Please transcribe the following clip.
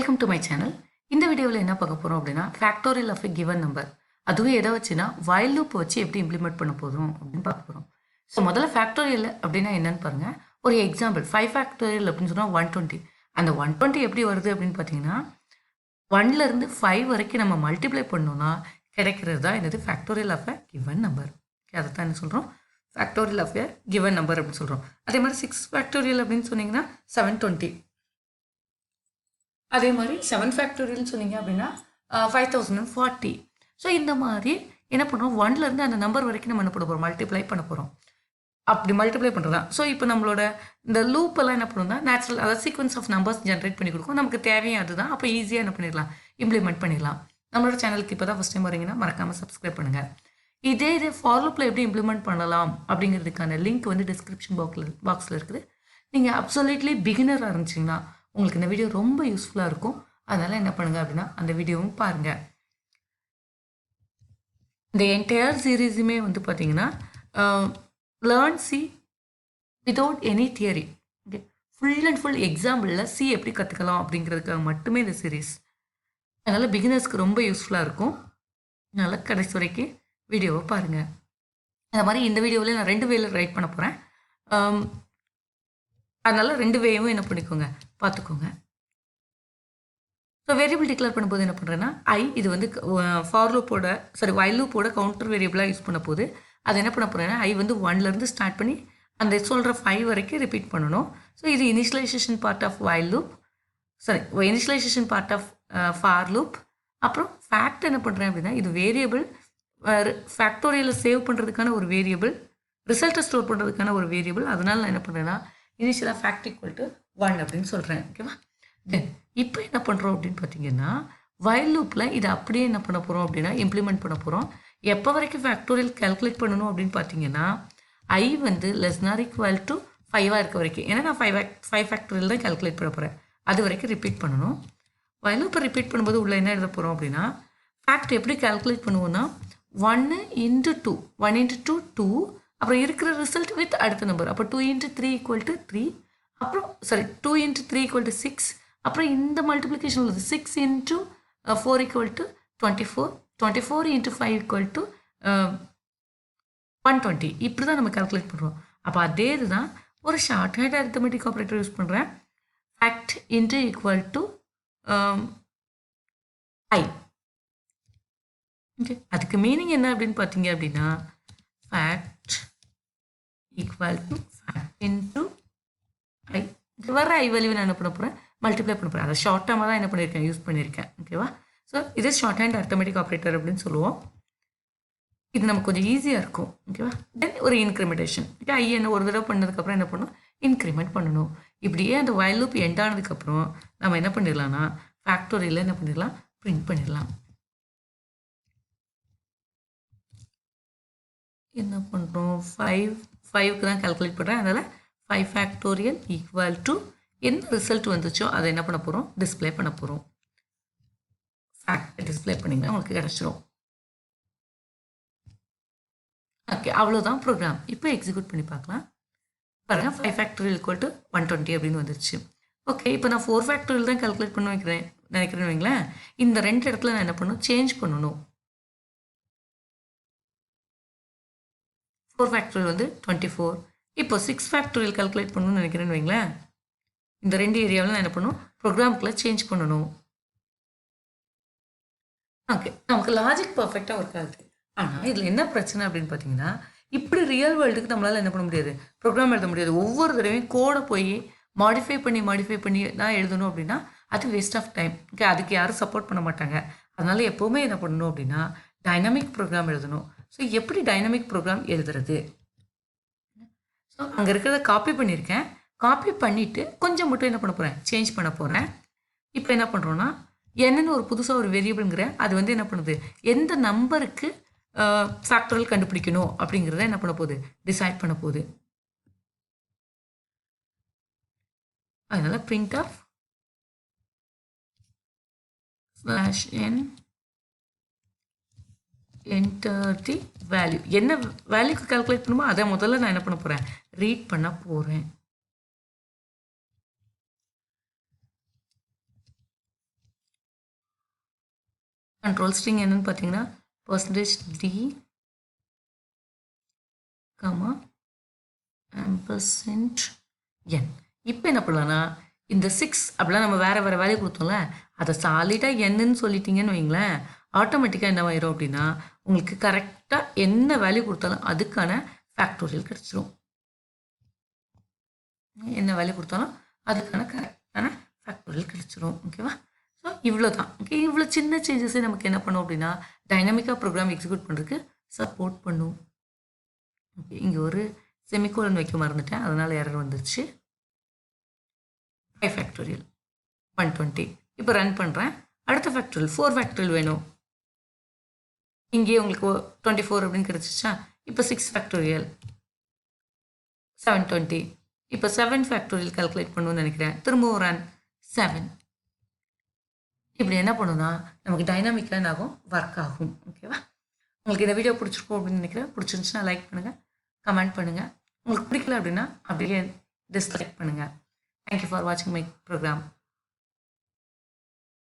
Welcome to my channel. இந்த வீடியோவில் என்ன பார்க்க போகிறோம் அப்படின்னா factorial of a given number. அதுவும் எதை வச்சுன்னா வைல் லூப் வச்சு எப்படி இம்ப்ளிமெண்ட் பண்ண போதும் அப்படின்னு பார்க்க போகிறோம். ஸோ முதல்ல ஃபேக்டோரியல் அப்படின்னா என்னன்னு பாருங்கள். ஒரு எக்ஸாம்பிள் 5 ஃபேக்டோரியல் அப்படின்னு சொன்னால் 120. அந்த 120 எப்படி வருது அப்படின்னு பார்த்தீங்கன்னா 1லேருந்து 5 வரைக்கும் நம்ம மல்டிப்ளை பண்ணோம்னா கிடைக்கிறது தான் என்னது factorial of a given number. அதை தான் என்ன சொல்கிறோம், factorial of a given number அப்படின்னு சொல்கிறோம். அதே மாதிரி 6 ஃபேக்டோரியல் அப்படின்னு சொன்னீங்கன்னா 720. அதே மாதிரி 7 ஃபேக்டோரியல்னு சொன்னீங்க அப்படின்னா 5040. ஸோ இந்த மாதிரி என்ன பண்ணுறோம், 1லேருந்து அந்த நம்பர் வரைக்கும் நம்ம என்ன பண்ண போகிறோம், மல்டிப்ளை பண்ண போகிறோம். அப்படி மல்டிப்ளை பண்ணுறது தான். ஸோ இப்போ நம்மளோட இந்த லூப் எல்லாம் என்ன பண்ணுறோம்னா நேச்சுரல், அதாவது சீக்வன்ஸ் ஆஃப் நம்பர்ஸ் ஜென்ரேட் பண்ணி கொடுக்கும். நமக்கு தேவையும் அதுதான். அப்போ ஈஸியாக என்ன பண்ணிடலாம், இம்ப்ளிமெண்ட் பண்ணிடலாம். நம்மளோட சேனலுக்கு இப்போ தான் ஃபஸ்ட் டைம் வரீங்கன்னா மறக்காமல் சப்ஸ்கிரைப் பண்ணுங்கள். இதே ஃபார் லூப்பில் எப்படி இம்ப்ளிமெண்ட் பண்ணலாம் அப்படிங்கிறதுக்கான லிங்க் வந்து டிஸ்கிரிப்ஷன் பாக்ஸில் இருக்குது. நீங்கள் அப்சல்யூட்லி பிகினராக இருந்துச்சிங்கன்னா உங்களுக்கு இந்த வீடியோ ரொம்ப யூஸ்ஃபுல்லாக இருக்கும். அதனால் என்ன பண்ணுங்கள் அப்படின்னா அந்த வீடியோவும் பாருங்கள். இந்த என்டையர் சீரீஸுமே வந்து பார்த்தீங்கன்னா learn C without any theory. Okay, full and full எக்ஸாம்பிளில் சி எப்படி கற்றுக்கலாம் அப்படிங்கிறதுக்காக மட்டுமே இந்த சீரீஸ். அதனால் பிகினர்ஸ்க்கு ரொம்ப யூஸ்ஃபுல்லாக இருக்கும். அதனால் கடைசி வரைக்கும் வீடியோவை பாருங்கள். அந்த மாதிரி இந்த வீடியோவில் நான் 2 வேல ரைட் பண்ண போகிறேன். அதனால் 2 வேயும் என்ன பண்ணிக்கோங்க, பார்த்துக்கோங்க. ஸோ வேரியபிள் டிக்ளேர் பண்ணும்போது என்ன பண்ணுறேன்னா இது வந்து ஃபார் லூப்போட வைல் லூப்போட கவுண்டர் வேரியபிளாக யூஸ் பண்ண போது அது என்ன பண்ண போகிறேன்னா வந்து 1லேருந்து ஸ்டார்ட் பண்ணி அந்த சொல்கிற 5 வரைக்கும் ரிப்பீட் பண்ணணும். ஸோ இது initialization part of while loop, initialization part of for loop. அப்புறம் ஃபேக்ட் என்ன பண்ணுறேன் அப்படின்னா இது வேரியபிள், ஃபேக்டோரியலில் சேவ் பண்ணுறதுக்கான ஒரு வேரியபிள், ரிசல்ட்டை ஸ்டோர் பண்ணுறதுக்கான ஒரு வேரியபிள். அதனால் நான் என்ன பண்ணுறேன்னா இனிஷியலாக ஃபேக்ட் ஈக்குவல் டு 1 அப்படின்னு சொல்கிறேன். ஓகேவா? தென் இப்போ என்ன பண்ணுறோம் அப்படின்னு பார்த்தீங்கன்னா வைல் லூப்பில் இதை அப்படியே என்ன பண்ண போகிறோம் அப்படின்னா இம்ப்ளிமெண்ட் பண்ண போகிறோம். எப்போ வரைக்கும் ஃபேக்டோரியல் கால்குலேட் பண்ணணும் அப்படின்னு பார்த்தீங்கன்னா வந்து ≤ 5 இருக்க வரைக்கும். ஏன்னா நான் 5 ஃபேக்டோரியல் தான் கால்குலேட் பண்ண போகிறேன். அது வரைக்கும் ரிப்பீட் பண்ணணும். வைல் லூப்பை ரிப்பீட் பண்ணும்போது உள்ள என்ன எழுத போகிறோம் அப்படின்னா ஃபேக்ட் எப்படி கால்குலேட் பண்ணுவோம்னா 1 × 2 1 × 2 2, அப்புறம் இருக்கிற ரிசல்ட் வித் அடுத்த நம்பர். அப்போ 2 × 3 = 3, அப்புறம் 2 × 3 = 6, அப்புறம் இந்த மல்டிப்ளிகேஷன் உள்ளது 6 × 4 = 24, 24 × 5 = 120. இப்படி தான் நம்ம கால்குலேட் பண்ணுறோம். அப்போ அதே இதுதான் ஒரு short hand arithmetic operator use பண்ணுறேன். Fact × i. ஓகே, அதுக்கு மீனிங் என்ன அப்படின்னு பார்த்தீங்க அப்படின்னா ஃபேக்ட் = ஃபேக்ட் × i. வர ஐ வேல்யூ நான் என்ன பண்ண போகிறேன், மல்டிப்ளை பண்ண போகிறேன். அதை ஷார்ட் டேர்மாக தான் என்ன பண்ணியிருக்கேன், யூஸ் பண்ணியிருக்கேன். ஓகேவா? ஸோ இது ஷார்ட் ஹேண்ட் அரித்மெட்டிக் ஆப்ரேட்டர் அப்படின்னு சொல்லுவோம். இது நமக்கு கொஞ்சம் ஈஸியாக இருக்கும். ஓகேவா? தென் ஒரு இன்க்ரிமெண்டேஷன். ஓகே, ஐ என்ன ஒரு தடவை பண்ணதுக்கப்புறம் என்ன பண்ணணும், இன்க்ரிமெண்ட் பண்ணணும். இப்படியே அந்த வைல் லூப் எண்ட் ஆனதுக்கப்புறம் நம்ம என்ன பண்ணிடலாம்னா ஃபேக்டோரியலில் என்ன பண்ணிடலாம், பிரிண்ட் பண்ணிடலாம். என்ன பண்ணுறோம், 5க்கு தான் கால்குலேட் பண்ணுறேன். அதனால் 5 ஃபேக்டோரியல் = என்ன ரிசல்ட் வந்துச்சோ அதை என்ன பண்ண போகிறோம், டிஸ்பிளே பண்ண போகிறோம். ஃபேக்ட் டிஸ்பிளே பண்ணிங்கன்னா உங்களுக்கு கிடச்சிரும். ஓகே, அவ்வளோதான் ப்ரோக்ராம். இப்போ எக்ஸிக்யூட் பண்ணி பார்க்கலாம். பாருங்கள், 5 ஃபேக்டோரியல் = 120 அப்படின்னு வந்துருச்சு. ஓகே, இப்போ நான் 4 ஃபேக்டோரியல் தான் கால்குலேட் பண்ண நினைக்கிறேன்னு வைங்களேன். இந்த 2 இடத்துல நான் என்ன பண்ணணும், சேஞ்ச் பண்ணணும். 4 ஃபேக்டோரியல் வந்து 24. இப்போ 6 ஃபேக்டோரியல் கால்குலேட் பண்ணணும்னு நினைக்கிறேன்னு வைங்களேன். இந்த 2 ஏரியாவில் நான் என்ன பண்ணணும், ப்ரோக்ராமுக்குள்ளே சேஞ்ச் பண்ணணும். ஓகே, நமக்கு லாஜிக் பர்ஃபெக்டாக ஒர்க் ஆகுது. ஆனால் இதில் என்ன பிரச்சனை அப்படின்னு பார்த்தீங்கன்னா இப்படி ரியல் வேர்ல்டுக்கு நம்மளால் என்ன பண்ண முடியாது, ப்ரோக்ராம் எழுத முடியாது. ஒவ்வொரு தடவையும் கோடை போய் மாடிஃபை பண்ணி தான் எழுதணும் அப்படின்னா அது வேஸ்ட் ஆஃப் டைம். ஓகே, அதுக்கு யாரும் சப்போர்ட் பண்ண மாட்டாங்க. அதனால் எப்போவுமே என்ன பண்ணணும் அப்படின்னா டைனமிக் ப்ரோக்ராம் எழுதணும். ஸோ எப்படி டைனமிக் ப்ரோக்ராம் எழுதுறது, ஸோ அங்கே இருக்கிறத காப்பி பண்ணியிருக்கேன். காப்பி பண்ணிவிட்டு கொஞ்சம் மட்டும் என்ன பண்ண போகிறேன், சேஞ்ச் பண்ண போகிறேன். இப்போ என்ன பண்ணுறோன்னா என்னென்னு ஒரு புதுசாக ஒரு வேரியபிள்ங்கிற அது வந்து என்ன பண்ணுது, எந்த நம்பருக்கு ஃபேக்டோரியல் கண்டுபிடிக்கணும் அப்படிங்கிறத என்ன பண்ண போகுது, டிசைட் பண்ண போகுது. அதனால் printf /n enter the value. என்ன வேல்யூக்கு கால்குலேட் பண்ணுமோ அதை முதல்ல நான் என்ன பண்ண போகிறேன், ரீட் பண்ண போகிறேன். கண்ட்ரோல் ஸ்ட்ரிங் என்னன்னு பார்த்தீங்கன்னா %d, %n. இப்போ என்ன பண்ணலாம்னா இந்த 6 அப்படிலாம் நம்ம வேறு வேல்யூ கொடுத்தோம்ல அதை சாலிடாக என்னன்னு சொல்லிட்டீங்கன்னு வைங்களேன், ஆட்டோமேட்டிக்காக என்னவாயிரும் அப்படின்னா உங்களுக்கு கரெக்டாக என்ன வேல்யூ கொடுத்தாலும் அதுக்கான ஃபேக்டோரியல் கிடச்சிரும். என்ன வேல்யூ கொடுத்தாலும் அதுக்கான கரெக்டான ஃபேக்டோரியல் கிடச்சிரும். ஓகேவா? ஸோ இவ்வளோ தான். ஓகே, இவ்வளோ சின்ன சேஞ்சஸே நமக்கு என்ன பண்ணும் அப்படின்னா டைனமிக்காக ப்ரோக்ராம் எக்ஸிக்யூட் பண்ணுறதுக்கு சப்போர்ட் பண்ணும். ஓகே, இங்கே ஒரு செமிகோலன் வைக்க மறந்துட்டேன், அதனால் எரர் வந்துருச்சு. 5 ஃபேக்டோரியல் 120. இப்போ ரன் பண்ணுறேன். அடுத்த ஃபேக்டோரியல் 4 ஃபேக்டோரியல் வேணும். இங்கேயே உங்களுக்கு 24 அப்படின்னு கிடச்சிச்சா. இப்போ 6 ஃபேக்டோரியல் 720. இப்போ 7 ஃபேக்டோரியல் கால்குலேட் பண்ணணும்னு நினைக்கிறேன். திரும்பவும் ரன் 7. இப்படி என்ன பண்ணுன்னா நமக்கு டைனாமிக்காக என்ன ஆகும், ஒர்க் ஆகும். ஓகேவா? உங்களுக்கு இந்த வீடியோ பிடிச்சிருக்கும் அப்படின்னு நினைக்கிறேன். பிடிச்சிருந்துச்சுன்னா லைக் பண்ணுங்கள், கமெண்ட் பண்ணுங்கள். உங்களுக்கு பிடிக்கல அப்படின்னா அப்படியே டிஸ்லைக் பண்ணுங்கள். தேங்க்யூ ஃபார் வாட்சிங் மை ப்ரோக்ராம்.